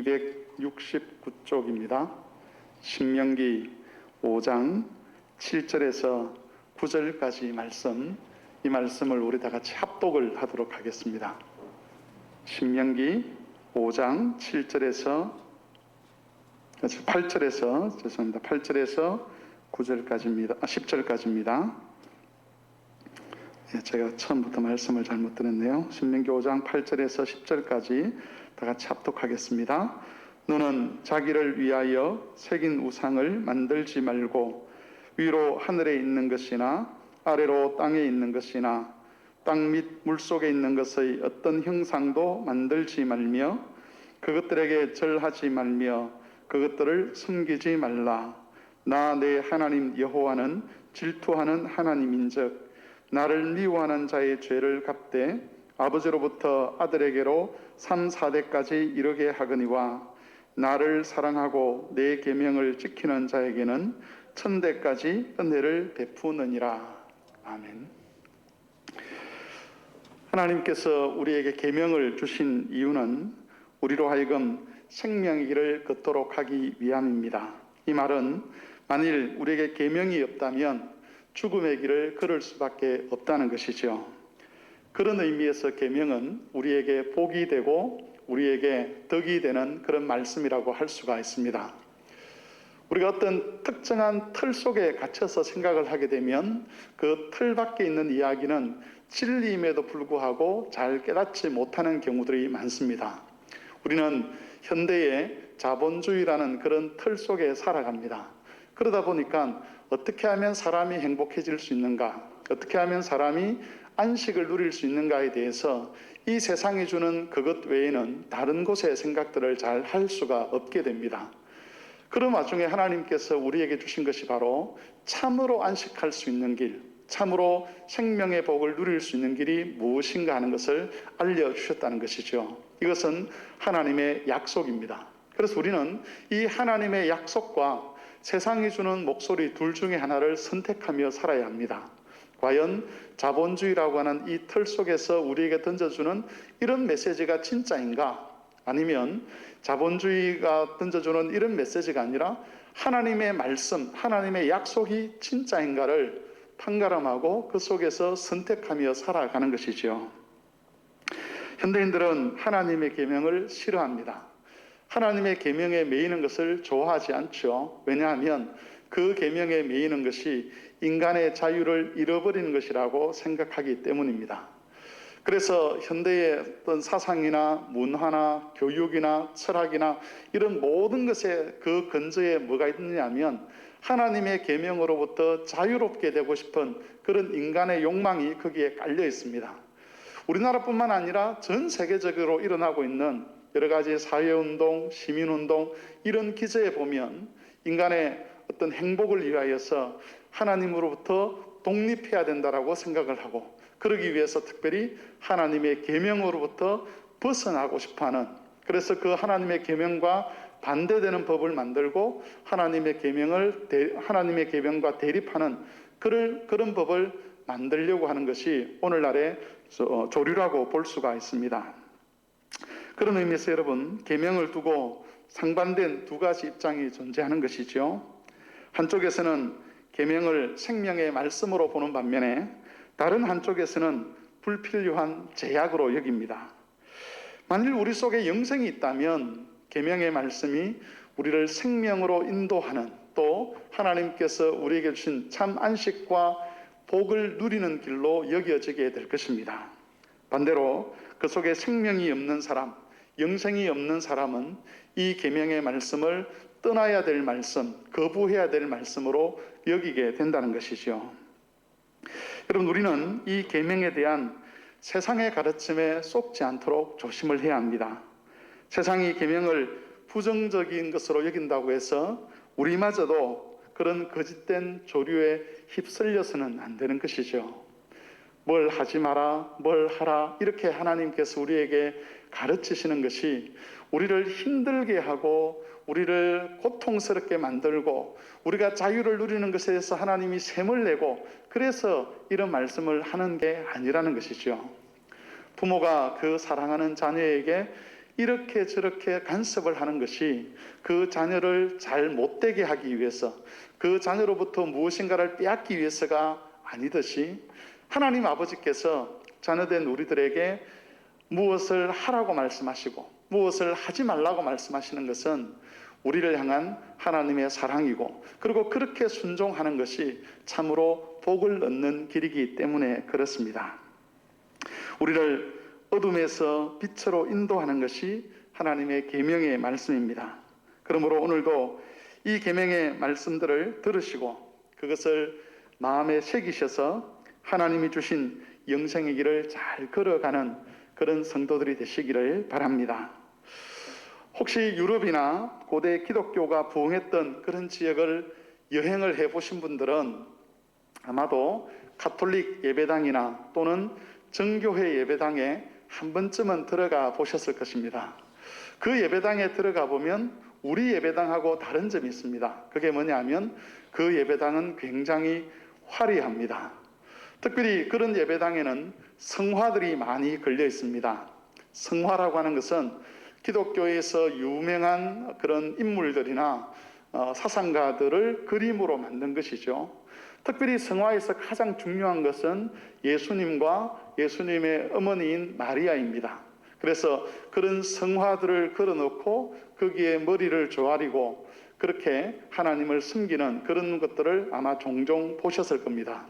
269쪽입니다. 신명기 5장 7절에서 9절까지 말씀, 이 말씀을 우리 다 같이 합독을 하도록 하겠습니다. 신명기 5장 7절에서 8절에서 9절까지입니다. 10절까지입니다. 제가 처음부터 말씀을 잘못 들었네요. 신명기 5장 8절에서 10절까지 다 같이 합독하겠습니다. 너는 자기를 위하여 새긴 우상을 만들지 말고 위로 하늘에 있는 것이나 아래로 땅에 있는 것이나 땅 및 물속에 있는 것의 어떤 형상도 만들지 말며 그것들에게 절하지 말며 그것들을 섬기지 말라. 나 내 하나님 여호와는 질투하는 하나님인즉 나를 미워하는 자의 죄를 갚되 아버지로부터 아들에게로 3, 4대까지 이르게 하거니와 나를 사랑하고 내 계명을 지키는 자에게는 1000대까지 은혜를 베푸느니라. 아멘. 하나님께서 우리에게 계명을 주신 이유는 우리로 하여금 생명의 길을 걷도록 하기 위함입니다. 이 말은 만일 우리에게 계명이 없다면 죽음의 길을 걸을 수밖에 없다는 것이죠. 그런 의미에서 계명은 우리에게 복이 되고 우리에게 덕이 되는 그런 말씀이라고 할 수가 있습니다. 우리가 어떤 특정한 틀 속에 갇혀서 생각을 하게 되면 그 틀 밖에 있는 이야기는 진리임에도 불구하고 잘 깨닫지 못하는 경우들이 많습니다. 우리는 현대의 자본주의라는 그런 틀 속에 살아갑니다. 그러다 보니까 어떻게 하면 사람이 행복해질 수 있는가, 어떻게 하면 사람이 안식을 누릴 수 있는가에 대해서 이 세상이 주는 그것 외에는 다른 곳의 생각들을 잘 할 수가 없게 됩니다. 그런 와중에 하나님께서 우리에게 주신 것이 바로 참으로 안식할 수 있는 길, 참으로 생명의 복을 누릴 수 있는 길이 무엇인가 하는 것을 알려주셨다는 것이죠. 이것은 하나님의 약속입니다. 그래서 우리는 이 하나님의 약속과 세상이 주는 목소리 둘 중에 하나를 선택하며 살아야 합니다. 과연 자본주의라고 하는 이 틀 속에서 우리에게 던져주는 이런 메시지가 진짜인가? 아니면 자본주의가 던져주는 이런 메시지가 아니라 하나님의 말씀, 하나님의 약속이 진짜인가를 판가름하고 그 속에서 선택하며 살아가는 것이죠. 현대인들은 하나님의 계명을 싫어합니다. 하나님의 계명에 매이는 것을 좋아하지 않죠. 왜냐하면 그 계명에 매이는 것이 인간의 자유를 잃어버리는 것이라고 생각하기 때문입니다. 그래서 현대의 어떤 사상이나 문화나 교육이나 철학이나 이런 모든 것에 그 근저에 뭐가 있느냐면 하나님의 계명으로부터 자유롭게 되고 싶은 그런 인간의 욕망이 거기에 깔려 있습니다. 우리나라뿐만 아니라 전 세계적으로 일어나고 있는 여러 가지 사회운동, 시민운동 이런 기제에 보면 인간의 어떤 행복을 위하여서 하나님으로부터 독립해야 된다라고 생각을 하고 그러기 위해서 특별히 하나님의 계명으로부터 벗어나고 싶어하는, 그래서 그 하나님의 계명과 반대되는 법을 만들고 하나님의 계명과 대립하는 그런 법을 만들려고 하는 것이 오늘날의 조류라고 볼 수가 있습니다. 그런 의미에서 여러분, 계명을 두고 상반된 두 가지 입장이 존재하는 것이죠. 한쪽에서는 계명을 생명의 말씀으로 보는 반면에 다른 한쪽에서는 불필요한 제약으로 여깁니다. 만일 우리 속에 영생이 있다면 계명의 말씀이 우리를 생명으로 인도하는, 또 하나님께서 우리에게 주신 참 안식과 복을 누리는 길로 여겨지게 될 것입니다. 반대로 그 속에 생명이 없는 사람, 영생이 없는 사람은 이 계명의 말씀을 떠나야 될 말씀, 거부해야 될 말씀으로 여기게 된다는 것이죠. 여러분, 우리는 이 계명에 대한 세상의 가르침에 속지 않도록 조심을 해야 합니다. 세상이 계명을 부정적인 것으로 여긴다고 해서 우리마저도 그런 거짓된 조류에 휩쓸려서는 안 되는 것이죠. 뭘 하지 마라, 뭘 하라, 이렇게 하나님께서 우리에게 가르치시는 것이 우리를 힘들게 하고 우리를 고통스럽게 만들고 우리가 자유를 누리는 것에 대해서 하나님이 셈을 내고 그래서 이런 말씀을 하는 게 아니라는 것이죠. 부모가 그 사랑하는 자녀에게 이렇게 저렇게 간섭을 하는 것이 그 자녀를 잘 못되게 하기 위해서, 그 자녀로부터 무엇인가를 빼앗기 위해서가 아니듯이 하나님 아버지께서 자녀된 우리들에게 무엇을 하라고 말씀하시고 무엇을 하지 말라고 말씀하시는 것은 우리를 향한 하나님의 사랑이고, 그리고 그렇게 순종하는 것이 참으로 복을 얻는 길이기 때문에 그렇습니다. 우리를 어둠에서 빛으로 인도하는 것이 하나님의 계명의 말씀입니다. 그러므로 오늘도 이 계명의 말씀들을 들으시고 그것을 마음에 새기셔서 하나님이 주신 영생의 길을 잘 걸어가는 그런 성도들이 되시기를 바랍니다. 혹시 유럽이나 고대 기독교가 부흥했던 그런 지역을 여행을 해보신 분들은 아마도 가톨릭 예배당이나 또는 정교회 예배당에 한 번쯤은 들어가 보셨을 것입니다. 그 예배당에 들어가 보면 우리 예배당하고 다른 점이 있습니다. 그게 뭐냐면 그 예배당은 굉장히 화려합니다. 특별히 그런 예배당에는 성화들이 많이 걸려 있습니다. 성화라고 하는 것은 기독교에서 유명한 그런 인물들이나 사상가들을 그림으로 만든 것이죠. 특별히 성화에서 가장 중요한 것은 예수님과 예수님의 어머니인 마리아입니다. 그래서 그런 성화들을 걸어놓고 거기에 머리를 조아리고 그렇게 하나님을 섬기는 그런 것들을 아마 종종 보셨을 겁니다.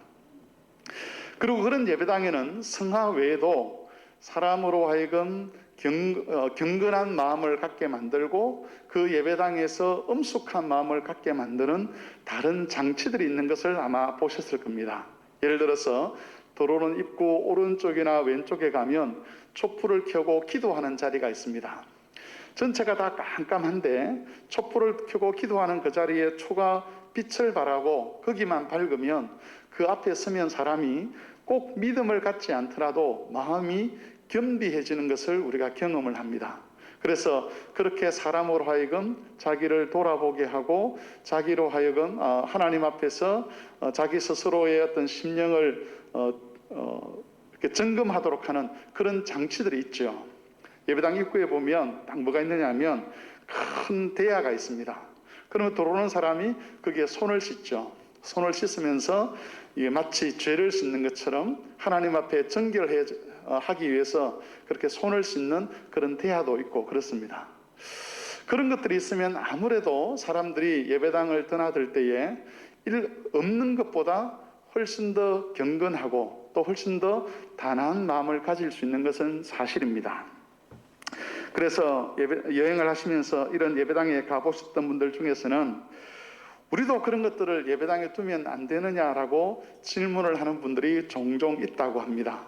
그리고 그런 예배당에는 성화 외에도 사람으로 하여금 경건한 마음을 갖게 만들고 그 예배당에서 엄숙한 마음을 갖게 만드는 다른 장치들이 있는 것을 아마 보셨을 겁니다. 예를 들어서 들어오는 입구 오른쪽이나 왼쪽에 가면 촛불을 켜고 기도하는 자리가 있습니다. 전체가 다 깜깜한데 촛불을 켜고 기도하는 그 자리에 초가 빛을 발하고 거기만 밝으면 그 앞에 서면 사람이 꼭 믿음을 갖지 않더라도 마음이 겸비해지는 것을 우리가 경험을 합니다. 그래서 그렇게 사람으로 하여금 자기를 돌아보게 하고 자기로 하여금 하나님 앞에서 자기 스스로의 어떤 심령을 이렇게 점검하도록 하는 그런 장치들이 있죠. 예배당 입구에 보면 딱 뭐가 있느냐 하면 큰 대야가 있습니다. 그러면 들어오는 사람이 거기에 손을 씻죠. 손을 씻으면서 마치 죄를 씻는 것처럼 하나님 앞에 정결하기 위해서 그렇게 손을 씻는 그런 대야도 있고 그렇습니다. 그런 것들이 있으면 아무래도 사람들이 예배당을 드나들 때에 없는 것보다 훨씬 더 경건하고 또 훨씬 더 단아한 마음을 가질 수 있는 것은 사실입니다. 그래서 여행을 하시면서 이런 예배당에 가보셨던 분들 중에서는 우리도 그런 것들을 예배당에 두면 안 되느냐라고 질문을 하는 분들이 종종 있다고 합니다.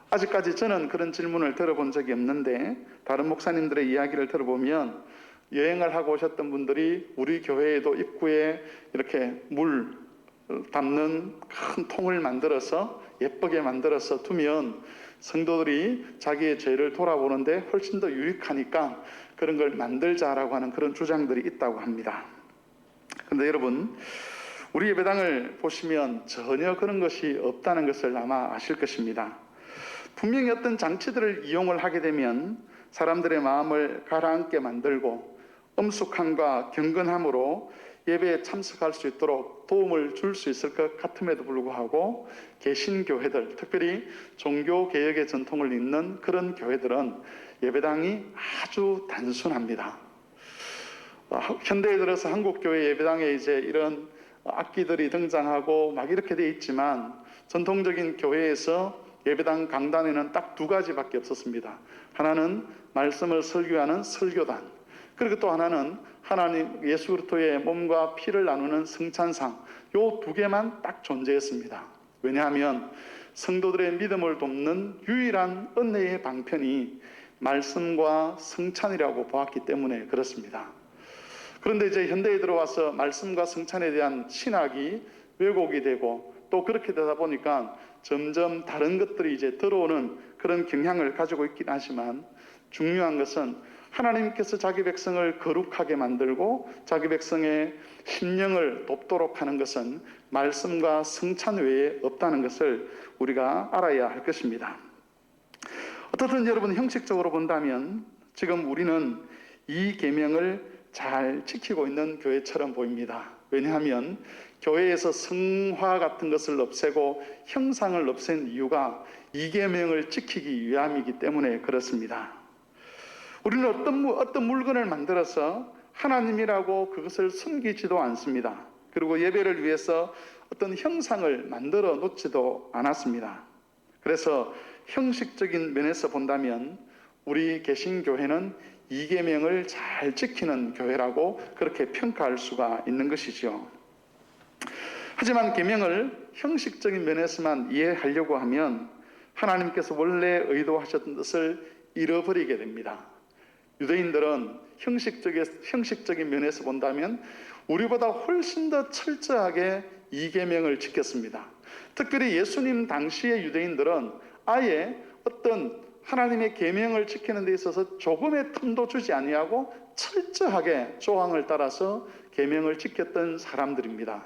아직까지 저는 그런 질문을 들어본 적이 없는데 다른 목사님들의 이야기를 들어보면 여행을 하고 오셨던 분들이 우리 교회에도 입구에 이렇게 물 담는 큰 통을 만들어서 예쁘게 만들어서 두면 성도들이 자기의 죄를 돌아보는데 훨씬 더 유익하니까 그런 걸 만들자라고 하는 그런 주장들이 있다고 합니다. 그런데 여러분, 우리 예배당을 보시면 전혀 그런 것이 없다는 것을 아마 아실 것입니다. 분명히 어떤 장치들을 이용을 하게 되면 사람들의 마음을 가라앉게 만들고 엄숙함과 경건함으로 예배에 참석할 수 있도록 도움을 줄 수 있을 것 같음에도 불구하고 개신교회들, 특별히 종교개혁의 전통을 잇는 그런 교회들은 예배당이 아주 단순합니다. 현대에 들어서 한국교회 예배당에 이제 이런 악기들이 등장하고 막 이렇게 돼 있지만 전통적인 교회에서 예배당 강단에는 딱 두 가지밖에 없었습니다. 하나는 말씀을 설교하는 설교단, 그리고 또 하나는 하나님 예수 그리스도의 몸과 피를 나누는 성찬상, 요 두 개만 딱 존재했습니다. 왜냐하면 성도들의 믿음을 돕는 유일한 은혜의 방편이 말씀과 성찬이라고 보았기 때문에 그렇습니다. 그런데 이제 현대에 들어와서 말씀과 성찬에 대한 신학이 왜곡이 되고 또 그렇게 되다 보니까 점점 다른 것들이 이제 들어오는 그런 경향을 가지고 있긴 하지만 중요한 것은 하나님께서 자기 백성을 거룩하게 만들고 자기 백성의 심령을 돕도록 하는 것은 말씀과 성찬 외에 없다는 것을 우리가 알아야 할 것입니다. 어떻든 여러분, 형식적으로 본다면 지금 우리는 이 계명을 잘 지키고 있는 교회처럼 보입니다. 왜냐하면 교회에서 성화 같은 것을 없애고 형상을 없앤 이유가 이 계명을 지키기 위함이기 때문에 그렇습니다. 우리는 어떤 물건을 만들어서 하나님이라고 그것을 섬기지도 않습니다. 그리고 예배를 위해서 어떤 형상을 만들어 놓지도 않았습니다. 그래서 형식적인 면에서 본다면 우리 개신교회는 이 계명을 잘 지키는 교회라고 그렇게 평가할 수가 있는 것이죠. 하지만 계명을 형식적인 면에서만 이해하려고 하면 하나님께서 원래 의도하셨던 뜻을 잃어버리게 됩니다. 유대인들은 형식적인 면에서 본다면 우리보다 훨씬 더 철저하게 이 계명을 지켰습니다. 특별히 예수님 당시의 유대인들은 아예 어떤 하나님의 계명을 지키는 데 있어서 조금의 틈도 주지 아니하고 철저하게 조항을 따라서 계명을 지켰던 사람들입니다.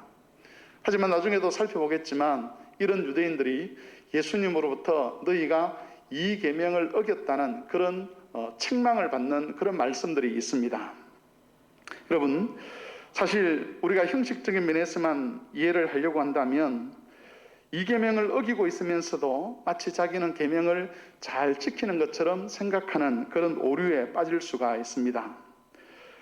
하지만 나중에도 살펴보겠지만 이런 유대인들이 예수님으로부터 너희가 이 계명을 어겼다는 그런 책망을 받는 그런 말씀들이 있습니다. 여러분, 사실 우리가 형식적인 면에서만 이해를 하려고 한다면 이 계명을 어기고 있으면서도 마치 자기는 계명을 잘 지키는 것처럼 생각하는 그런 오류에 빠질 수가 있습니다.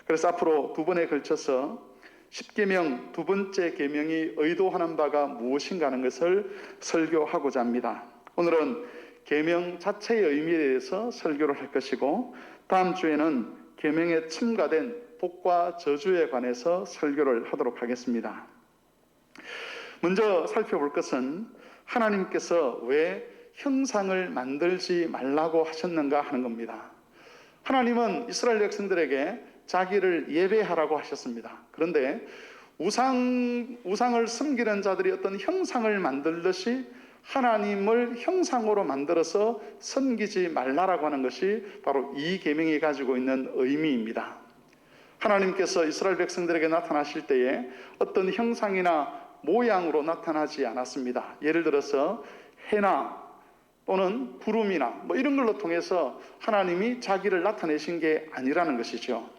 그래서 앞으로 두 번에 걸쳐서 10계명 두 번째 계명이 의도하는 바가 무엇인가 하는 것을 설교하고자 합니다. 오늘은 계명 자체의 의미에 대해서 설교를 할 것이고 다음 주에는 계명에 첨가된 복과 저주에 관해서 설교를 하도록 하겠습니다. 먼저 살펴볼 것은 하나님께서 왜 형상을 만들지 말라고 하셨는가 하는 겁니다. 하나님은 이스라엘 백성들에게 자기를 예배하라고 하셨습니다. 그런데 우상을 섬기는 자들이 어떤 형상을 만들듯이 하나님을 형상으로 만들어서 섬기지 말라라고 하는 것이 바로 이 계명이 가지고 있는 의미입니다. 하나님께서 이스라엘 백성들에게 나타나실 때에 어떤 형상이나 모양으로 나타나지 않았습니다. 예를 들어서 해나 또는 구름이나 이런 걸로 통해서 하나님이 자기를 나타내신 게 아니라는 것이죠.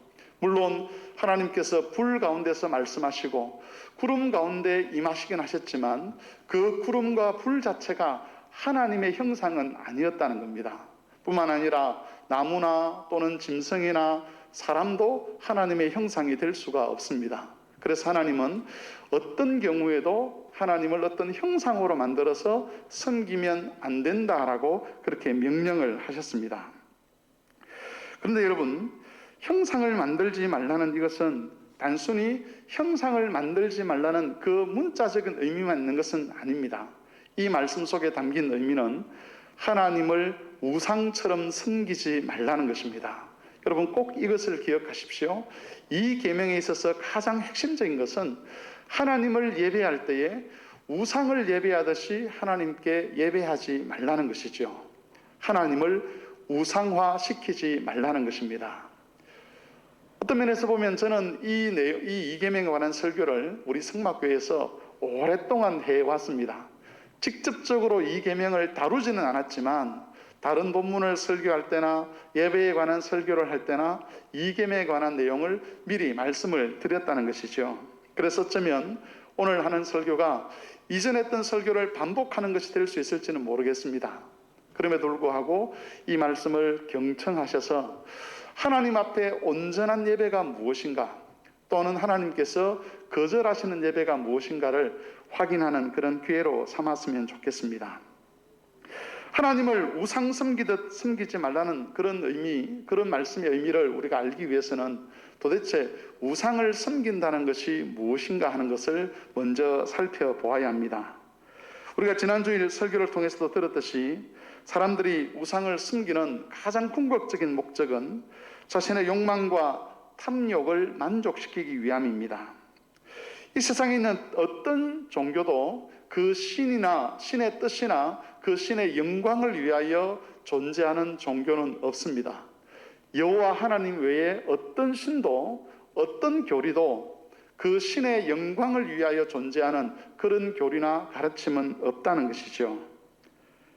물론 하나님께서 불 가운데서 말씀하시고 구름 가운데 임하시긴 하셨지만 그 구름과 불 자체가 하나님의 형상은 아니었다는 겁니다. 뿐만 아니라 나무나 또는 짐승이나 사람도 하나님의 형상이 될 수가 없습니다. 그래서 하나님은 어떤 경우에도 하나님을 어떤 형상으로 만들어서 섬기면 안 된다라고 그렇게 명령을 하셨습니다. 그런데 여러분, 형상을 만들지 말라는 이것은 단순히 형상을 만들지 말라는 그 문자적인 의미만 있는 것은 아닙니다. 이 말씀 속에 담긴 의미는 하나님을 우상처럼 섬기지 말라는 것입니다. 여러분 꼭 이것을 기억하십시오. 이 계명에 있어서 가장 핵심적인 것은 하나님을 예배할 때에 우상을 예배하듯이 하나님께 예배하지 말라는 것이죠. 하나님을 우상화시키지 말라는 것입니다. 어떤 면에서 보면 저는 이 계명에 관한 설교를 우리 성막교회에서 오랫동안 해왔습니다. 직접적으로 이 계명을 다루지는 않았지만 다른 본문을 설교할 때나 예배에 관한 설교를 할 때나 이 계명에 관한 내용을 미리 말씀을 드렸다는 것이죠. 그래서 어쩌면 오늘 하는 설교가 이전 했던 설교를 반복하는 것이 될 수 있을지는 모르겠습니다. 그럼에도 불구하고 이 말씀을 경청하셔서 하나님 앞에 온전한 예배가 무엇인가 또는 하나님께서 거절하시는 예배가 무엇인가를 확인하는 그런 기회로 삼았으면 좋겠습니다. 하나님을 우상 섬기듯 섬기지 말라는 그런 의미, 그런 말씀의 의미를 우리가 알기 위해서는 도대체 우상을 섬긴다는 것이 무엇인가 하는 것을 먼저 살펴보아야 합니다. 우리가 지난주일 설교를 통해서도 들었듯이 사람들이 우상을 섬기는 가장 궁극적인 목적은 자신의 욕망과 탐욕을 만족시키기 위함입니다. 이 세상에 있는 어떤 종교도 그 신이나 신의 뜻이나 그 신의 영광을 위하여 존재하는 종교는 없습니다. 여호와 하나님 외에 어떤 신도 어떤 교리도 그 신의 영광을 위하여 존재하는 그런 교리나 가르침은 없다는 것이죠.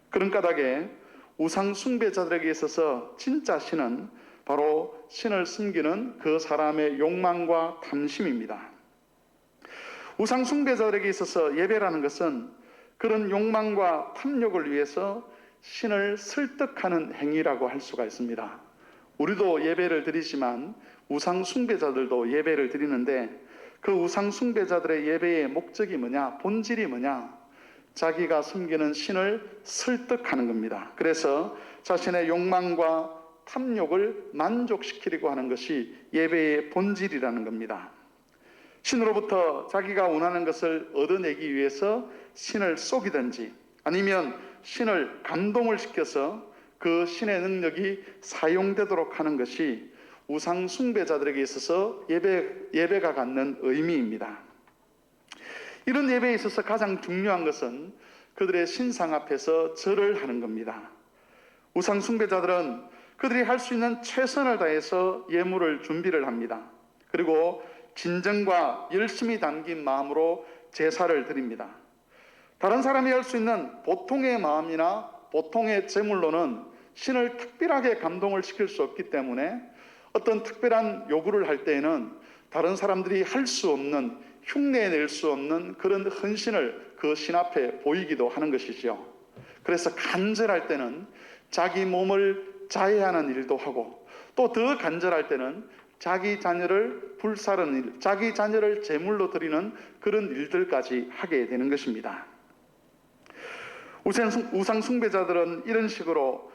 그런 까닭에 우상 숭배자들에게 있어서 진짜 신은 바로 신을 숨기는 그 사람의 욕망과 탐심입니다. 우상 숭배자들에게 있어서 예배라는 것은 그런 욕망과 탐욕을 위해서 신을 설득하는 행위라고 할 수가 있습니다. 우리도 예배를 드리지만 우상 숭배자들도 예배를 드리는데 그 우상 숭배자들의 예배의 목적이 뭐냐? 본질이 뭐냐? 자기가 섬기는 신을 설득하는 겁니다. 그래서 자신의 욕망과 탐욕을 만족시키려고 하는 것이 예배의 본질이라는 겁니다. 신으로부터 자기가 원하는 것을 얻어내기 위해서 신을 속이든지 아니면 신을 감동을 시켜서 그 신의 능력이 사용되도록 하는 것이 우상 숭배자들에게 있어서 예배가 갖는 의미입니다. 이런 예배에 있어서 가장 중요한 것은 그들의 신상 앞에서 절을 하는 겁니다. 우상 숭배자들은 그들이 할 수 있는 최선을 다해서 예물을 준비를 합니다. 그리고 진정과 열심이 담긴 마음으로 제사를 드립니다. 다른 사람이 할 수 있는 보통의 마음이나 보통의 제물로는 신을 특별하게 감동을 시킬 수 없기 때문에 어떤 특별한 요구를 할 때에는 다른 사람들이 할 수 없는, 흉내낼 수 없는 그런 헌신을 그 신 앞에 보이기도 하는 것이죠. 그래서 간절할 때는 자기 몸을 자해하는 일도 하고 또 더 간절할 때는 자기 자녀를 불사르는 일, 자기 자녀를 제물로 드리는 그런 일들까지 하게 되는 것입니다. 우상 숭배자들은 이런 식으로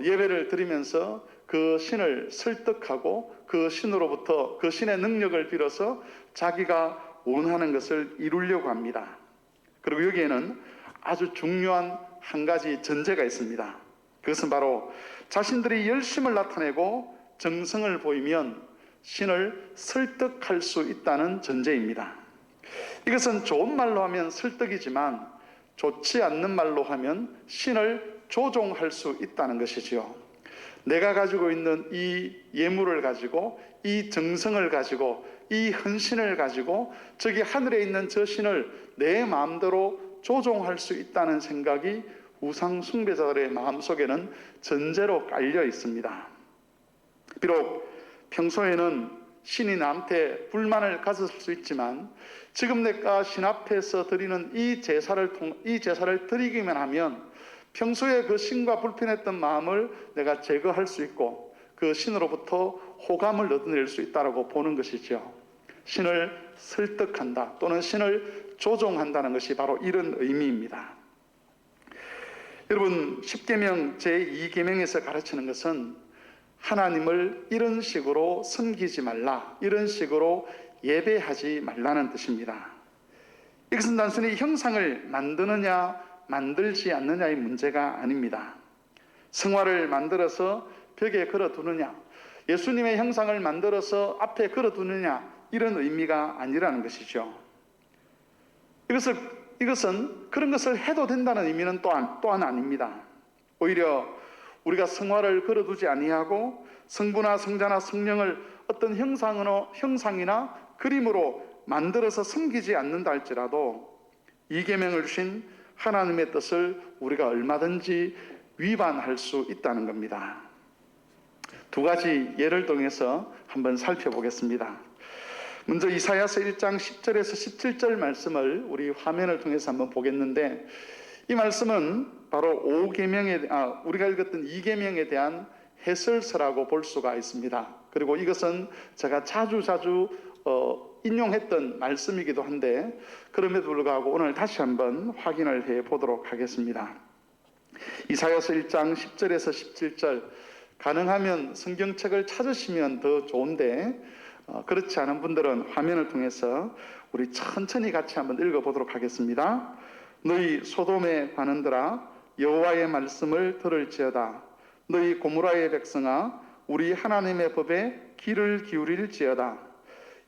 예배를 드리면서 그 신을 설득하고 그 신으로부터 그 신의 능력을 빌어서 자기가 원하는 것을 이루려고 합니다. 그리고 여기에는 아주 중요한 한 가지 전제가 있습니다. 그것은 바로 자신들이 열심을 나타내고 정성을 보이면 신을 설득할 수 있다는 전제입니다. 이것은 좋은 말로 하면 설득이지만 좋지 않는 말로 하면 신을 조종할 수 있다는 것이지요. 내가 가지고 있는 이 예물을 가지고 이 정성을 가지고 이 헌신을 가지고 저기 하늘에 있는 저 신을 내 마음대로 조종할 수 있다는 생각이 우상 숭배자들의 마음속에는 전제로 깔려 있습니다. 비록 평소에는 신이 나한테 불만을 가졌을 수 있지만 지금 내가 신 앞에서 드리는 이 제사를 드리기만 하면 평소에 그 신과 불편했던 마음을 내가 제거할 수 있고 그 신으로부터 호감을 얻어낼 수 있다고 보는 것이죠. 신을 설득한다 또는 신을 조종한다는 것이 바로 이런 의미입니다. 여러분, 십계명 제2계명에서 가르치는 것은 하나님을 이런 식으로 섬기지 말라, 이런 식으로 예배하지 말라는 뜻입니다. 이것은 단순히 형상을 만드느냐 만들지 않느냐의 문제가 아닙니다. 성화를 만들어서 벽에 걸어두느냐, 예수님의 형상을 만들어서 앞에 걸어두느냐, 이런 의미가 아니라는 것이죠. 이것은 그런 것을 해도 된다는 의미는 또한 아닙니다. 오히려 우리가 성화를 걸어두지 아니하고 성부나 성자나 성령을 어떤 형상이나 그림으로 만들어서 섬기지 않는다 할지라도 이 계명을 주신 하나님의 뜻을 우리가 얼마든지 위반할 수 있다는 겁니다. 두 가지 예를 통해서 한번 살펴보겠습니다. 먼저 이사야서 1장 10절에서 17절 말씀을 우리 화면을 통해서 한번 보겠는데, 이 말씀은 바로 우리가 읽었던 2계명에 대한 해설서라고 볼 수가 있습니다. 그리고 이것은 제가 자주 인용했던 말씀이기도 한데 그럼에도 불구하고 오늘 다시 한번 확인을 해 보도록 하겠습니다. 이사야서 1장 10절에서 17절, 가능하면 성경책을 찾으시면 더 좋은데 그렇지 않은 분들은 화면을 통해서 우리 천천히 같이 한번 읽어보도록 하겠습니다. 너희 소돔의 관원들아, 여호와의 말씀을 들을지어다. 너희 고모라의 백성아, 우리 하나님의 법에 귀를 기울일지어다.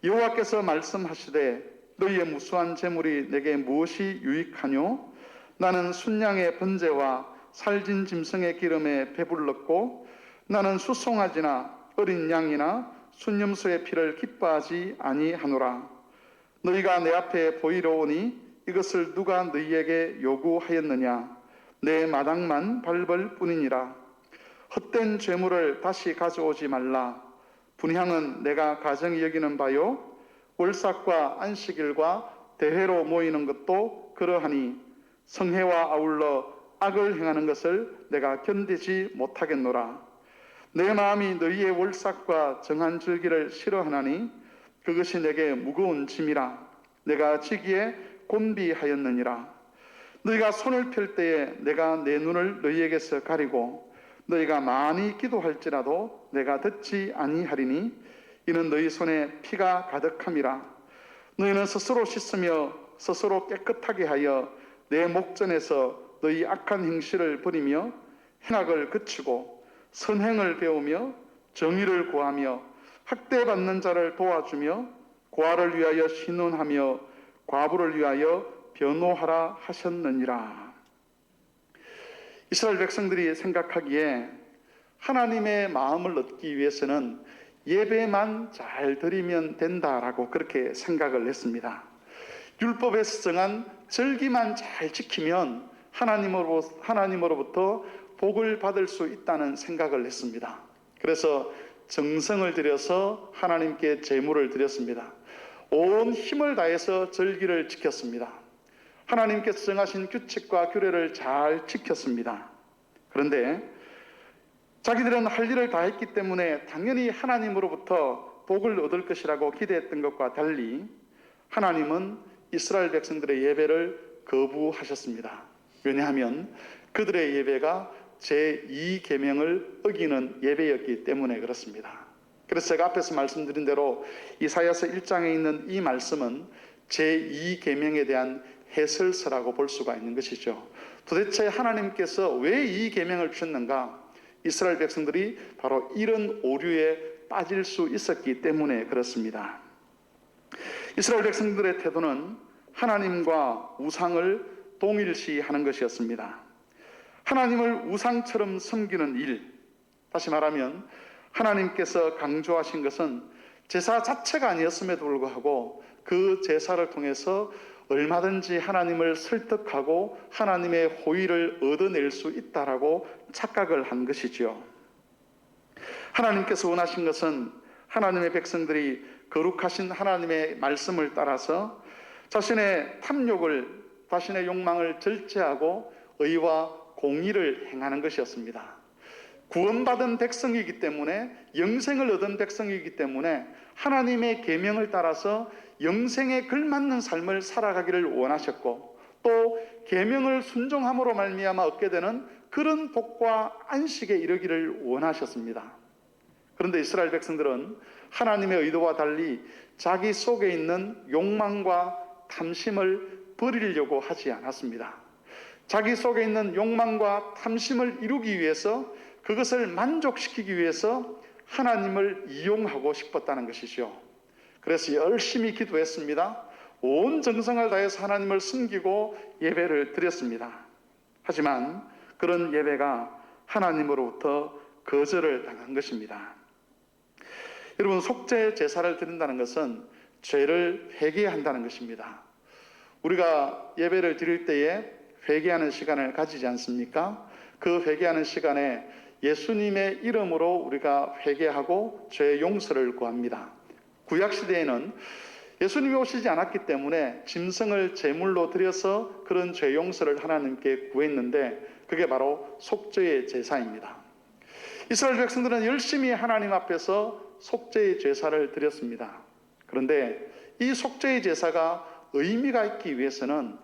여호와께서 말씀하시되 너희의 무수한 재물이 내게 무엇이 유익하뇨? 나는 순양의 번제와 살진 짐승의 기름에 배불렀고 나는 수송아지나 어린 양이나 순염소의 피를 기뻐하지 아니하노라. 너희가 내 앞에 보이러 오니 이것을 누가 너희에게 요구하였느냐? 내 마당만 밟을 뿐이니라. 헛된 죄물을 다시 가져오지 말라. 분향은 내가 가정이 여기는 바요. 월삭과 안식일과 대회로 모이는 것도 그러하니 성회와 아울러 악을 행하는 것을 내가 견디지 못하겠노라. 내 마음이 너희의 월삭과 정한 절기를 싫어하나니 그것이 내게 무거운 짐이라. 내가 지기에 곤비하였느니라. 너희가 손을 펼 때에 내가 내 눈을 너희에게서 가리고 너희가 많이 기도할지라도 내가 듣지 아니하리니 이는 너희 손에 피가 가득함이라. 너희는 스스로 씻으며 스스로 깨끗하게 하여 내 목전에서 너희 악한 행실을 버리며 행악을 그치고 선행을 배우며 정의를 구하며 학대받는 자를 도와주며 고아를 위하여 신원하며 과부를 위하여 변호하라 하셨느니라. 이스라엘 백성들이 생각하기에 하나님의 마음을 얻기 위해서는 예배만 잘 드리면 된다라고 그렇게 생각을 했습니다. 율법에서 정한 절기만 잘 지키면 하나님으로부터 복을 받을 수 있다는 생각을 했습니다. 그래서 정성을 들여서 하나님께 제물을 드렸습니다. 온 힘을 다해서 절기를 지켰습니다. 하나님께서 정하신 규칙과 규례를 잘 지켰습니다. 그런데 자기들은 할 일을 다 했기 때문에 당연히 하나님으로부터 복을 얻을 것이라고 기대했던 것과 달리 하나님은 이스라엘 백성들의 예배를 거부하셨습니다. 왜냐하면 그들의 예배가 제2계명을 어기는 예배였기 때문에 그렇습니다. 그래서 제가 앞에서 말씀드린 대로 이사야서 1장에 있는 이 말씀은 제2계명에 대한 해설서라고 볼 수가 있는 것이죠. 도대체 하나님께서 왜 이 계명을 주셨는가? 이스라엘 백성들이 바로 이런 오류에 빠질 수 있었기 때문에 그렇습니다. 이스라엘 백성들의 태도는 하나님과 우상을 동일시하는 것이었습니다. 하나님을 우상처럼 섬기는 일, 다시 말하면 하나님께서 강조하신 것은 제사 자체가 아니었음에도 불구하고 그 제사를 통해서 얼마든지 하나님을 설득하고 하나님의 호의를 얻어낼 수 있다라고 착각을 한 것이죠. 하나님께서 원하신 것은 하나님의 백성들이 거룩하신 하나님의 말씀을 따라서 자신의 탐욕을, 자신의 욕망을 절제하고 의와 공의를 행하는 것이었습니다. 구원받은 백성이기 때문에, 영생을 얻은 백성이기 때문에 하나님의 계명을 따라서 영생에 걸맞는 삶을 살아가기를 원하셨고, 또 계명을 순종함으로 말미암아 얻게 되는 그런 복과 안식에 이르기를 원하셨습니다. 그런데 이스라엘 백성들은 하나님의 의도와 달리 자기 속에 있는 욕망과 탐심을 버리려고 하지 않았습니다. 자기 속에 있는 욕망과 탐심을 이루기 위해서, 그것을 만족시키기 위해서 하나님을 이용하고 싶었다는 것이죠. 그래서 열심히 기도했습니다. 온 정성을 다해서 하나님을 섬기고 예배를 드렸습니다. 하지만 그런 예배가 하나님으로부터 거절을 당한 것입니다. 여러분, 속죄 제사를 드린다는 것은 죄를 회개한다는 것입니다. 우리가 예배를 드릴 때에 회개하는 시간을 가지지 않습니까? 그 회개하는 시간에 예수님의 이름으로 우리가 회개하고 죄 용서를 구합니다. 구약시대에는 예수님이 오시지 않았기 때문에 짐승을 제물로 드려서 그런 죄 용서를 하나님께 구했는데, 그게 바로 속죄의 제사입니다. 이스라엘 백성들은 열심히 하나님 앞에서 속죄의 제사를 드렸습니다. 그런데 이 속죄의 제사가 의미가 있기 위해서는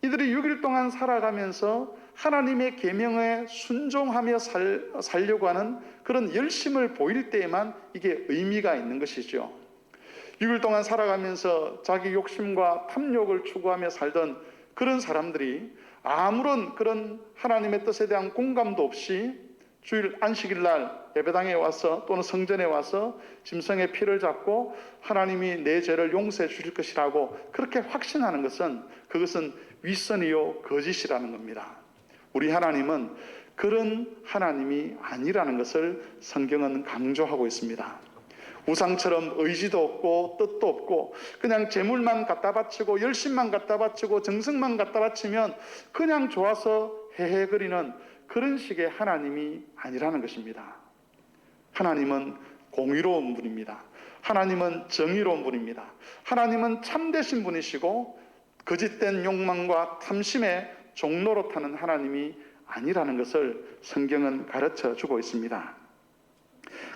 이들이 6일 동안 살아가면서 하나님의 계명에 순종하며 살려고 하는 그런 열심을 보일 때에만 이게 의미가 있는 것이죠. 6일 동안 살아가면서 자기 욕심과 탐욕을 추구하며 살던 그런 사람들이 아무런 그런 하나님의 뜻에 대한 공감도 없이 주일 안식일 날 예배당에 와서 또는 성전에 와서 짐승의 피를 잡고 하나님이 내 죄를 용서해 주실 것이라고 그렇게 확신하는 것은, 그것은 윗선이요 거짓이라는 겁니다. 우리 하나님은 그런 하나님이 아니라는 것을 성경은 강조하고 있습니다. 우상처럼 의지도 없고 뜻도 없고 그냥 재물만 갖다 바치고 열심만 갖다 바치고 정성만 갖다 바치면 그냥 좋아서 헤헤거리는 그런 식의 하나님이 아니라는 것입니다. 하나님은 공의로운 분입니다. 하나님은 정의로운 분입니다. 하나님은 참되신 분이시고 거짓된 욕망과 탐심의 종로로 타는 하나님이 아니라는 것을 성경은 가르쳐 주고 있습니다.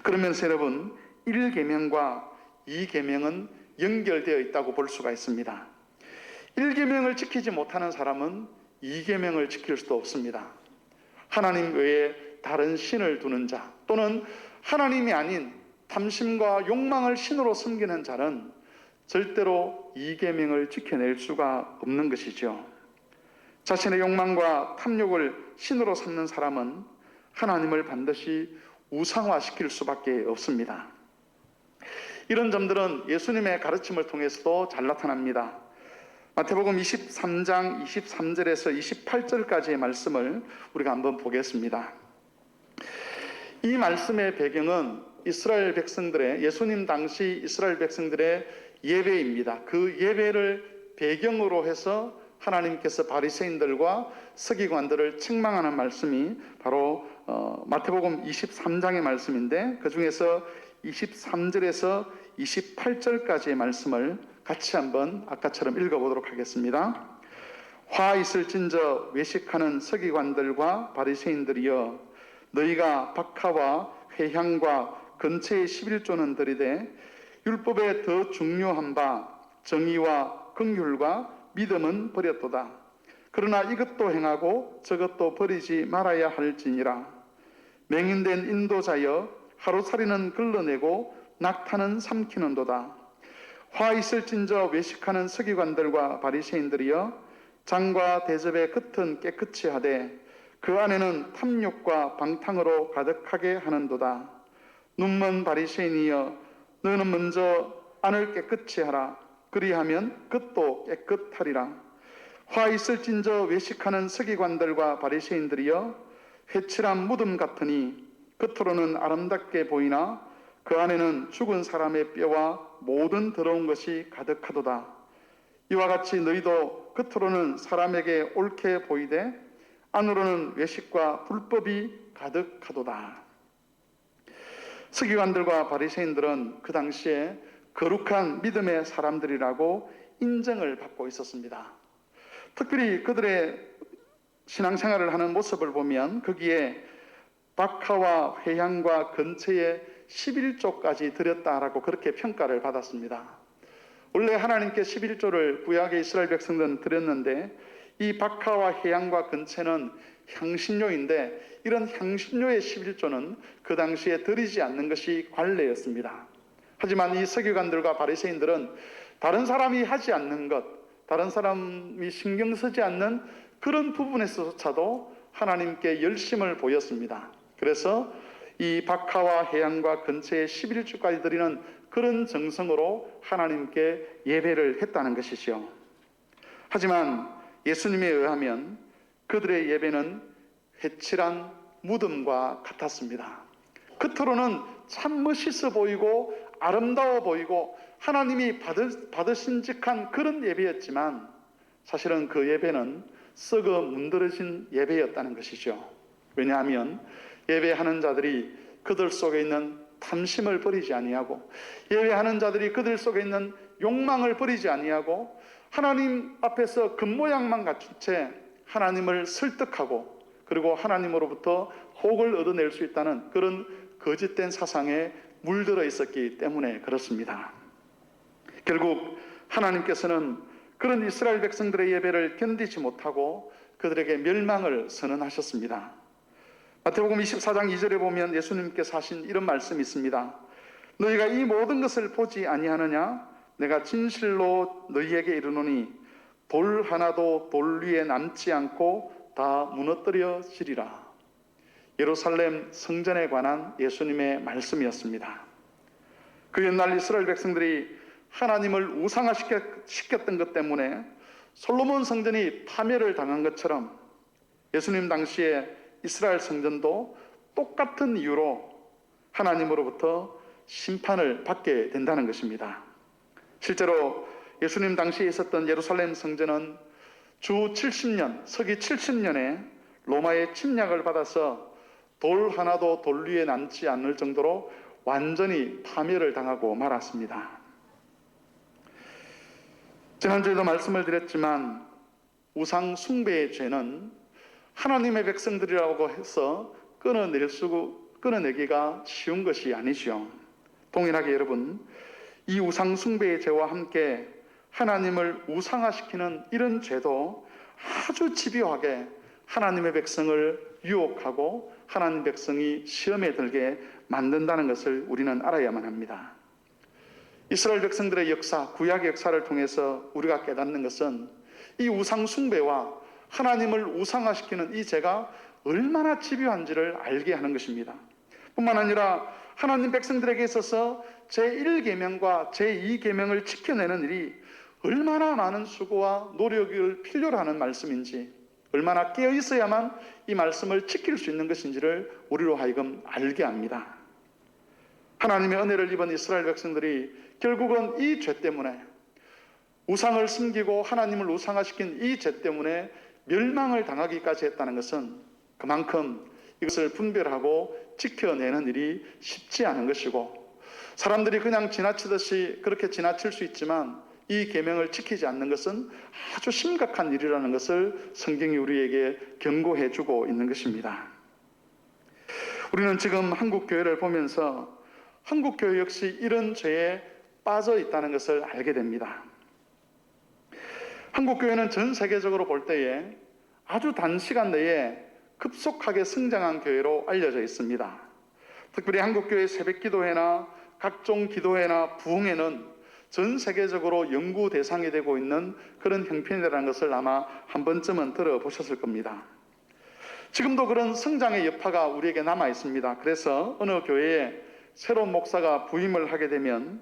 그러면서 여러분, 1계명과 2계명은 연결되어 있다고 볼 수가 있습니다. 1계명을 지키지 못하는 사람은 2계명을 지킬 수도 없습니다. 하나님 외에 다른 신을 두는 자, 또는 하나님이 아닌 탐심과 욕망을 신으로 섬기는 자는 절대로 2계명을 지켜낼 수가 없는 것이죠. 자신의 욕망과 탐욕을 신으로 삼는 사람은 하나님을 반드시 우상화시킬 수밖에 없습니다. 이런 점들은 예수님의 가르침을 통해서도 잘 나타납니다. 마태복음 23장 23절에서 28절까지의 말씀을 우리가 한번 보겠습니다. 이 말씀의 배경은 이스라엘 백성들의, 예수님 당시 이스라엘 백성들의 예배입니다. 그 예배를 배경으로 해서 하나님께서 바리새인들과 서기관들을 책망하는 말씀이 바로 마태복음 23장의 말씀인데, 그 중에서 23절에서 28절까지의 말씀을 같이 한번 아까처럼 읽어보도록 하겠습니다. 화 있을진저 외식하는 서기관들과 바리새인들이여, 너희가 박하와 회향과 근처의 11조는 들이되 율법에 더 중요한 바 정의와 긍휼과 믿음은 버렸도다. 그러나 이것도 행하고 저것도 버리지 말아야 할지니라. 맹인된 인도자여, 하루살이는 걸러내고 낙타는 삼키는도다. 화 있을진저 외식하는 서기관들과 바리새인들이여, 장과 대접의 겉은 깨끗이 하되 그 안에는 탐욕과 방탕으로 가득하게 하는도다. 눈먼 바리새인이여, 너는 먼저 안을 깨끗이 하라. 그리하면 겉도 깨끗하리라. 화 있을진저 외식하는 서기관들과 바리새인들이여, 회칠한 무덤 같으니 겉으로는 아름답게 보이나 그 안에는 죽은 사람의 뼈와 모든 더러운 것이 가득하도다. 이와 같이 너희도 겉으로는 사람에게 옳게 보이되 안으로는 외식과 불법이 가득하도다. 서기관들과 바리새인들은 그 당시에 거룩한 믿음의 사람들이라고 인정을 받고 있었습니다. 특별히 그들의 신앙생활을 하는 모습을 보면 거기에 박하와 회향과 근처에 11조까지 드렸다라고 그렇게 평가를 받았습니다. 원래 하나님께 11조를 구약의 이스라엘 백성들은 드렸는데, 이 박하와 회향과 근처는 향신료인데, 이런 향신료의 11조는 그 당시에 드리지 않는 것이 관례였습니다. 하지만 이 서기관들과 바리새인들은 다른 사람이 하지 않는 것, 다른 사람이 신경 쓰지 않는 그런 부분에서조차도 하나님께 열심을 보였습니다. 그래서 이 박하와 회향과 근처에 11조까지 드리는 그런 정성으로 하나님께 예배를 했다는 것이죠. 하지만 예수님에 의하면 그들의 예배는 회칠한 무덤과 같았습니다. 겉으로는 참 멋있어 보이고 아름다워 보이고 하나님이 받으신직한 그런 예배였지만, 사실은 그 예배는 썩어 문드러진 예배였다는 것이죠. 왜냐하면 예배하는 자들이 그들 속에 있는 탐심을 버리지 아니하고, 예배하는 자들이 그들 속에 있는 욕망을 버리지 아니하고, 하나님 앞에서 겉모양만 갖춘 채 하나님을 설득하고, 그리고 하나님으로부터 복을 얻어낼 수 있다는 그런 거짓된 사상에 물들어 있었기 때문에 그렇습니다. 결국 하나님께서는 그런 이스라엘 백성들의 예배를 견디지 못하고 그들에게 멸망을 선언하셨습니다. 마태복음 24장 2절에 보면 예수님께서 하신 이런 말씀이 있습니다. 너희가 이 모든 것을 보지 아니하느냐? 내가 진실로 너희에게 이르노니 돌 하나도 돌 위에 남지 않고 다 무너뜨려지리라. 예루살렘 성전에 관한 예수님의 말씀이었습니다. 그 옛날 이스라엘 백성들이 하나님을 우상화시켰던 것 때문에 솔로몬 성전이 파멸을 당한 것처럼 예수님 당시에 이스라엘 성전도 똑같은 이유로 하나님으로부터 심판을 받게 된다는 것입니다. 실제로 예수님 당시에 있었던 예루살렘 성전은 주 70년, 서기 70년에 로마의 침략을 받아서 돌 하나도 돌 위에 남지 않을 정도로 완전히 파멸을 당하고 말았습니다. 지난주에도 말씀을 드렸지만 우상 숭배의 죄는 하나님의 백성들이라고 해서 끊어내기가 쉬운 것이 아니죠. 동일하게 여러분, 이 우상 숭배의 죄와 함께 하나님을 우상화시키는 이런 죄도 아주 집요하게 하나님의 백성을 유혹하고 하나님 백성이 시험에 들게 만든다는 것을 우리는 알아야만 합니다. 이스라엘 백성들의 역사, 구약의 역사를 통해서 우리가 깨닫는 것은 이 우상 숭배와 하나님을 우상화시키는 이 죄가 얼마나 집요한지를 알게 하는 것입니다. 뿐만 아니라 하나님 백성들에게 있어서 제1계명과 제2계명을 지켜내는 일이 얼마나 많은 수고와 노력을 필요로 하는 말씀인지, 얼마나 깨어 있어야만 이 말씀을 지킬 수 있는 것인지를 우리로 하여금 알게 합니다. 하나님의 은혜를 입은 이스라엘 백성들이 결국은 이 죄 때문에, 우상을 숨기고 하나님을 우상화시킨 이 죄 때문에 멸망을 당하기까지 했다는 것은 그만큼 이것을 분별하고 지켜내는 일이 쉽지 않은 것이고, 사람들이 그냥 지나치듯이 그렇게 지나칠 수 있지만 이 계명을 지키지 않는 것은 아주 심각한 일이라는 것을 성경이 우리에게 경고해 주고 있는 것입니다. 우리는 지금 한국 교회를 보면서 한국 교회 역시 이런 죄에 빠져 있다는 것을 알게 됩니다. 한국 교회는 전 세계적으로 볼 때에 아주 단시간 내에 급속하게 성장한 교회로 알려져 있습니다. 특별히 한국 교회 새벽기도회나 각종 기도회나 부흥회는 전 세계적으로 연구 대상이 되고 있는 그런 형편이라는 것을 아마 한 번쯤은 들어보셨을 겁니다. 지금도 그런 성장의 여파가 우리에게 남아 있습니다. 그래서 어느 교회에 새로운 목사가 부임을 하게 되면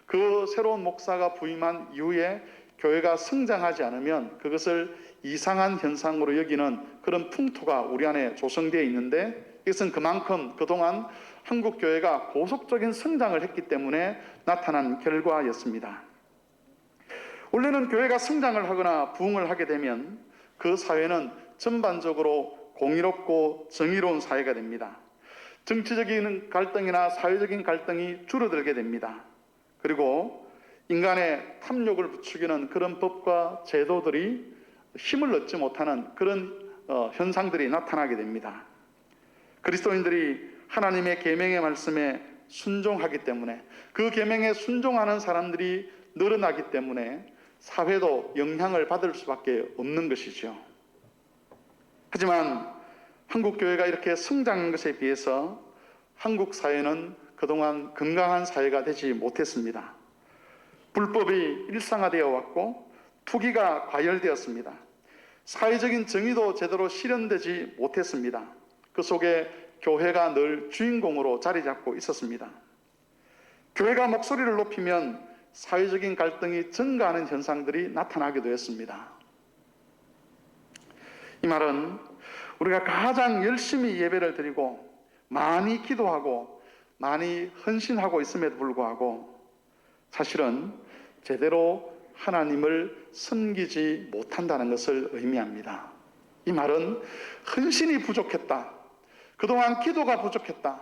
그 새로운 목사가 부임한 이후에 교회가 성장하지 않으면 그것을 이상한 현상으로 여기는 그런 풍토가 우리 안에 조성되어 있는데, 이것은 그만큼 그동안 한국 교회가 고속적인 성장을 했기 때문에 나타난 결과였습니다. 원래는 교회가 성장을 하거나 부흥을 하게 되면 그 사회는 전반적으로 공의롭고 정의로운 사회가 됩니다. 정치적인 갈등이나 사회적인 갈등이 줄어들게 됩니다. 그리고 인간의 탐욕을 부추기는 그런 법과 제도들이 힘을 얻지 못하는 그런 현상들이 나타나게 됩니다. 그리스도인들이 하나님의 계명의 말씀에 순종하기 때문에, 그 계명에 순종하는 사람들이 늘어나기 때문에 사회도 영향을 받을 수밖에 없는 것이죠. 하지만 한국 교회가 이렇게 성장한 것에 비해서 한국 사회는 그동안 건강한 사회가 되지 못했습니다. 불법이 일상화되어 왔고 투기가 과열되었습니다. 사회적인 정의도 제대로 실현되지 못했습니다. 그 속에 교회가 늘 주인공으로 자리 잡고 있었습니다. 교회가 목소리를 높이면 사회적인 갈등이 증가하는 현상들이 나타나게 되었습니다. 이 말은 우리가 가장 열심히 예배를 드리고 많이 기도하고 많이 헌신하고 있음에도 불구하고 사실은 제대로 하나님을 섬기지 못한다는 것을 의미합니다. 이 말은 헌신이 부족했다, 그동안 기도가 부족했다,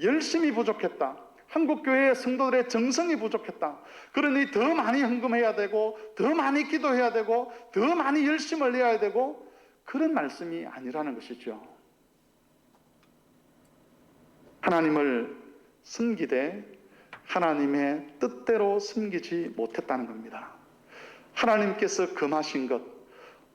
열심이 부족했다, 한국교회의 성도들의 정성이 부족했다, 그러니 더 많이 헌금해야 되고 더 많이 기도해야 되고 더 많이 열심을 내야 되고, 그런 말씀이 아니라는 것이죠. 하나님을 섬기되 하나님의 뜻대로 섬기지 못했다는 겁니다. 하나님께서 금하신 것,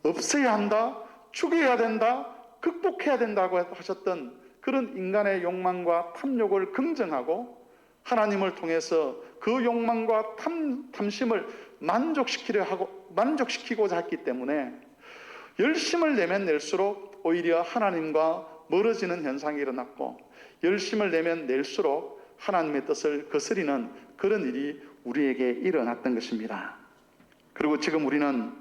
없애야 한다, 죽여야 된다, 극복해야 된다고 하셨던 그런 인간의 욕망과 탐욕을 긍정하고 하나님을 통해서 그 욕망과 탐심을 만족시키고자 했기 때문에 열심을 내면 낼수록 오히려 하나님과 멀어지는 현상이 일어났고, 열심을 내면 낼수록 하나님의 뜻을 거스리는 그런 일이 우리에게 일어났던 것입니다. 그리고 지금 우리는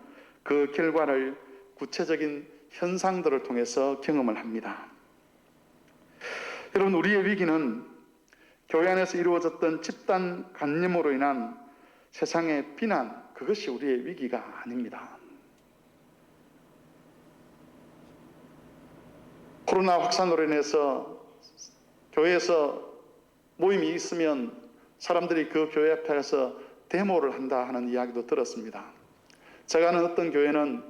그 결과를 구체적인 현상들을 통해서 경험을 합니다. 여러분, 우리의 위기는 교회 안에서 이루어졌던 집단 관념으로 인한 세상의 비난, 그것이 우리의 위기가 아닙니다. 코로나 확산으로 인해서 교회에서 모임이 있으면 사람들이 그 교회 앞에서 데모를 한다 하는 이야기도 들었습니다. 제가 아는 어떤 교회는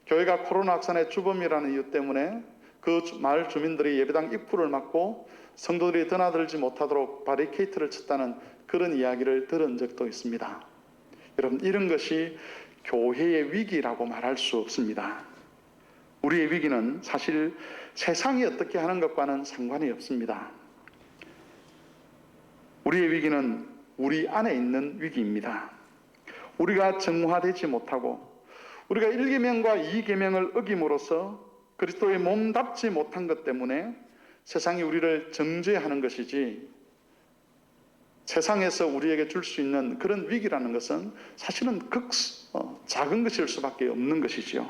교회가 코로나 확산의 주범이라는 이유 때문에 그 마을 주민들이 예배당 입구를 막고 성도들이 드나들지 못하도록 바리케이트를 쳤다는 그런 이야기를 들은 적도 있습니다. 여러분, 이런 것이 교회의 위기라고 말할 수 없습니다. 우리의 위기는 사실 세상이 어떻게 하는 것과는 상관이 없습니다. 우리의 위기는 우리 안에 있는 위기입니다. 우리가 정화되지 못하고 우리가 1계명과 2계명을 어김으로써 그리스도의 몸답지 못한 것 때문에 세상이 우리를 정죄하는 것이지, 세상에서 우리에게 줄 수 있는 그런 위기라는 것은 사실은 작은 것일 수밖에 없는 것이죠.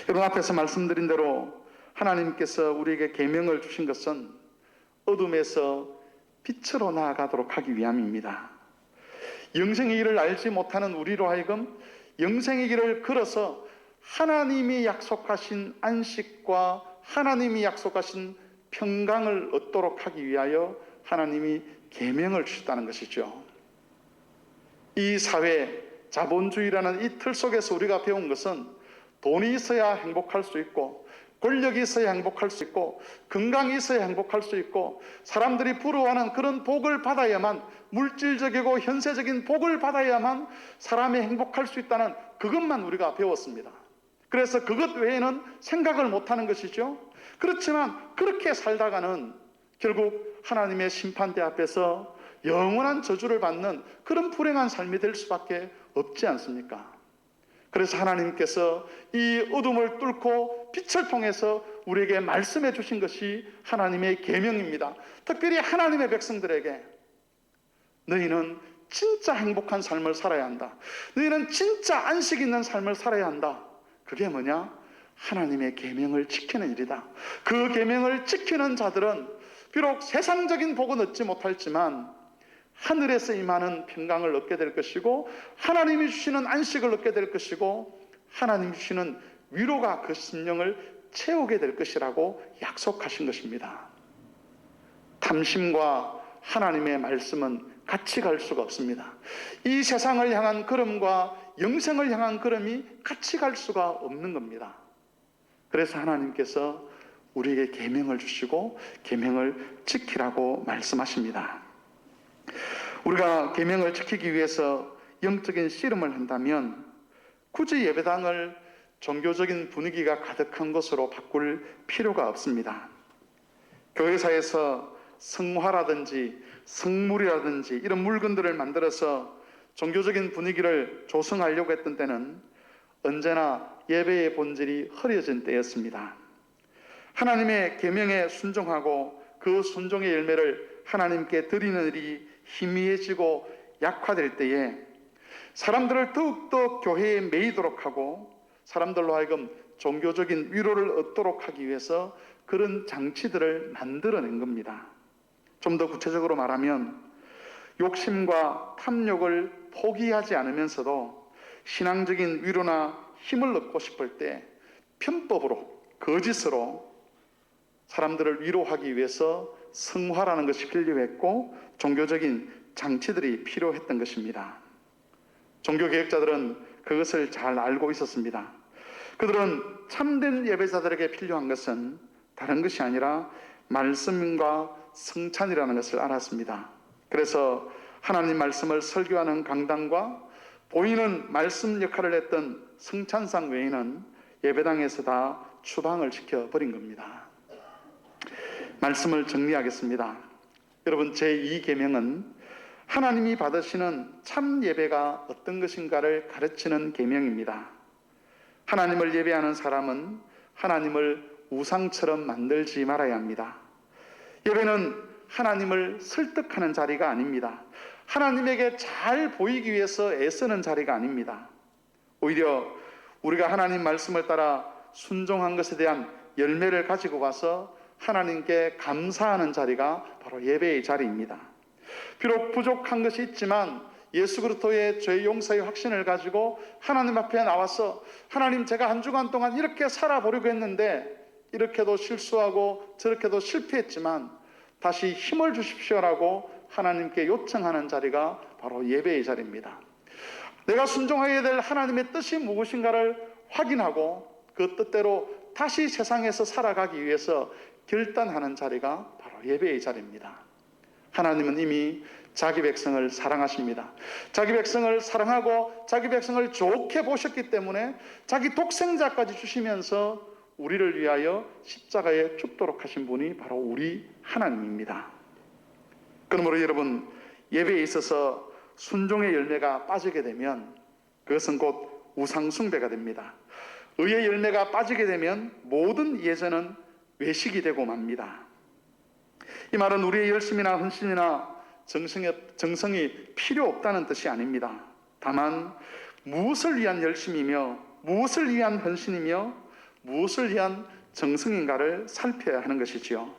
여러분, 앞에서 말씀드린 대로 하나님께서 우리에게 계명을 주신 것은 어둠에서 빛으로 나아가도록 하기 위함입니다. 영생의 길을 알지 못하는 우리로 하여금 영생의 길을 걸어서 하나님이 약속하신 안식과 하나님이 약속하신 평강을 얻도록 하기 위하여 하나님이 계명을 주셨다는 것이죠. 이 사회, 자본주의라는 이 틀 속에서 우리가 배운 것은 돈이 있어야 행복할 수 있고, 권력이 있어야 행복할 수 있고, 건강이 있어야 행복할 수 있고, 사람들이 부러워하는 그런 복을 받아야만, 물질적이고 현세적인 복을 받아야만 사람이 행복할 수 있다는 그것만 우리가 배웠습니다. 그래서 그것 외에는 생각을 못하는 것이죠. 그렇지만 그렇게 살다가는 결국 하나님의 심판대 앞에서 영원한 저주를 받는 그런 불행한 삶이 될 수밖에 없지 않습니까? 그래서 하나님께서 이 어둠을 뚫고 빛을 통해서 우리에게 말씀해 주신 것이 하나님의 계명입니다. 특별히 하나님의 백성들에게 너희는 진짜 행복한 삶을 살아야 한다. 너희는 진짜 안식 있는 삶을 살아야 한다. 그게 뭐냐? 하나님의 계명을 지키는 일이다. 그 계명을 지키는 자들은 비록 세상적인 복은 얻지 못할지만 하늘에서 임하는 평강을 얻게 될 것이고, 하나님이 주시는 안식을 얻게 될 것이고, 하나님이 주시는 위로가 그 심령을 채우게 될 것이라고 약속하신 것입니다. 탐심과 하나님의 말씀은 같이 갈 수가 없습니다. 이 세상을 향한 걸음과 영생을 향한 걸음이 같이 갈 수가 없는 겁니다. 그래서 하나님께서 우리에게 계명을 주시고 계명을 지키라고 말씀하십니다. 우리가 계명을 지키기 위해서 영적인 씨름을 한다면 굳이 예배당을 종교적인 분위기가 가득한 곳으로 바꿀 필요가 없습니다. 교회사에서 성화라든지 성물이라든지 이런 물건들을 만들어서 종교적인 분위기를 조성하려고 했던 때는 언제나 예배의 본질이 흐려진 때였습니다. 하나님의 계명에 순종하고 그 순종의 열매를 하나님께 드리는 일이 희미해지고 약화될 때에 사람들을 더욱더 교회에 매이도록 하고 사람들로 하여금 종교적인 위로를 얻도록 하기 위해서 그런 장치들을 만들어낸 겁니다. 좀 더 구체적으로 말하면 욕심과 탐욕을 포기하지 않으면서도 신앙적인 위로나 힘을 얻고 싶을 때 편법으로, 거짓으로 사람들을 위로하기 위해서 성화라는 것이 필요했고 종교적인 장치들이 필요했던 것입니다. 종교개혁자들은 그것을 잘 알고 있었습니다. 그들은 참된 예배자들에게 필요한 것은 다른 것이 아니라 말씀과 성찬이라는 것을 알았습니다. 그래서 하나님 말씀을 설교하는 강단과 보이는 말씀 역할을 했던 성찬상 외에는 예배당에서 다 추방을 시켜버린 겁니다. 말씀을 정리하겠습니다. 여러분, 제2계명은 하나님이 받으시는 참 예배가 어떤 것인가를 가르치는 계명입니다. 하나님을 예배하는 사람은 하나님을 우상처럼 만들지 말아야 합니다. 예배는 하나님을 설득하는 자리가 아닙니다. 하나님에게 잘 보이기 위해서 애쓰는 자리가 아닙니다. 오히려 우리가 하나님 말씀을 따라 순종한 것에 대한 열매를 가지고 가서 하나님께 감사하는 자리가 바로 예배의 자리입니다. 비록 부족한 것이 있지만 예수 그리스도의 죄 용서의 확신을 가지고 하나님 앞에 나와서 하나님, 제가 한 주간 동안 이렇게 살아보려고 했는데 이렇게도 실수하고 저렇게도 실패했지만 다시 힘을 주십시오라고 하나님께 요청하는 자리가 바로 예배의 자리입니다. 내가 순종하게 될 하나님의 뜻이 무엇인가를 확인하고 그 뜻대로 다시 세상에서 살아가기 위해서 결단하는 자리가 바로 예배의 자리입니다. 하나님은 이미 자기 백성을 사랑하십니다. 자기 백성을 사랑하고 자기 백성을 좋게 보셨기 때문에 자기 독생자까지 주시면서 우리를 위하여 십자가에 죽도록 하신 분이 바로 우리 하나님입니다. 그러므로 여러분, 예배에 있어서 순종의 열매가 빠지게 되면 그것은 곧 우상 숭배가 됩니다. 의의 열매가 빠지게 되면 모든 예전은 외식이 되고 맙니다. 이 말은 우리의 열심이나 헌신이나 정성이 필요 없다는 뜻이 아닙니다. 다만 무엇을 위한 열심이며 무엇을 위한 헌신이며 무엇을 위한 정성인가를 살펴야 하는 것이지요.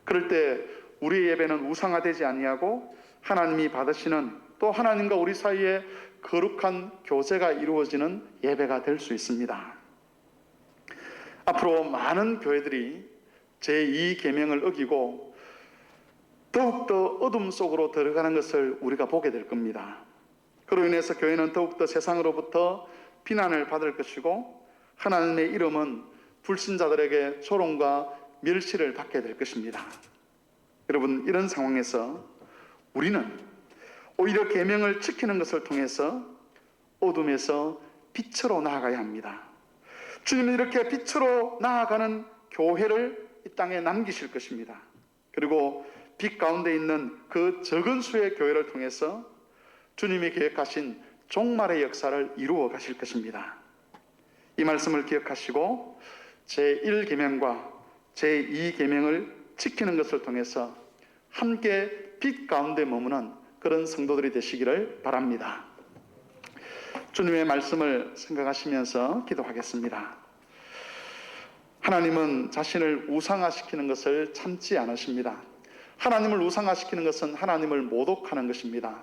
그럴 때 우리의 예배는 우상화되지 아니하고 하나님이 받으시는, 또 하나님과 우리 사이에 거룩한 교제가 이루어지는 예배가 될 수 있습니다. 앞으로 많은 교회들이 제2계명을 어기고 더욱더 어둠 속으로 들어가는 것을 우리가 보게 될 겁니다. 그로 인해서 교회는 더욱더 세상으로부터 비난을 받을 것이고 하나님의 이름은 불신자들에게 조롱과 멸시를 받게 될 것입니다. 여러분, 이런 상황에서 우리는 오히려 계명을 지키는 것을 통해서 어둠에서 빛으로 나아가야 합니다. 주님은 이렇게 빛으로 나아가는 교회를 이 땅에 남기실 것입니다. 그리고 빛 가운데 있는 그 적은 수의 교회를 통해서 주님이 계획하신 종말의 역사를 이루어 가실 것입니다. 이 말씀을 기억하시고 제1계명과 제2계명을 지키는 것을 통해서 함께 빛 가운데 머무는 그런 성도들이 되시기를 바랍니다. 주님의 말씀을 생각하시면서 기도하겠습니다. 하나님은 자신을 우상화시키는 것을 참지 않으십니다. 하나님을 우상화시키는 것은 하나님을 모독하는 것입니다.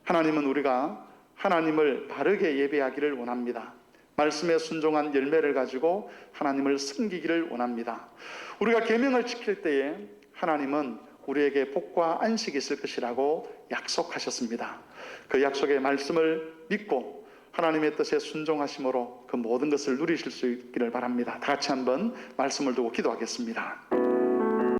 하나님은 우리가 하나님을 바르게 예배하기를 원합니다. 말씀에 순종한 열매를 가지고 하나님을 섬기기를 원합니다. 우리가 계명을 지킬 때에 하나님은 우리에게 복과 안식이 있을 것이라고 약속하셨습니다. 그 약속의 말씀을 믿고 하나님의 뜻에 순종하심으로 그 모든 것을 누리실 수 있기를 바랍니다. 다 같이 한번 말씀을 두고 기도하겠습니다.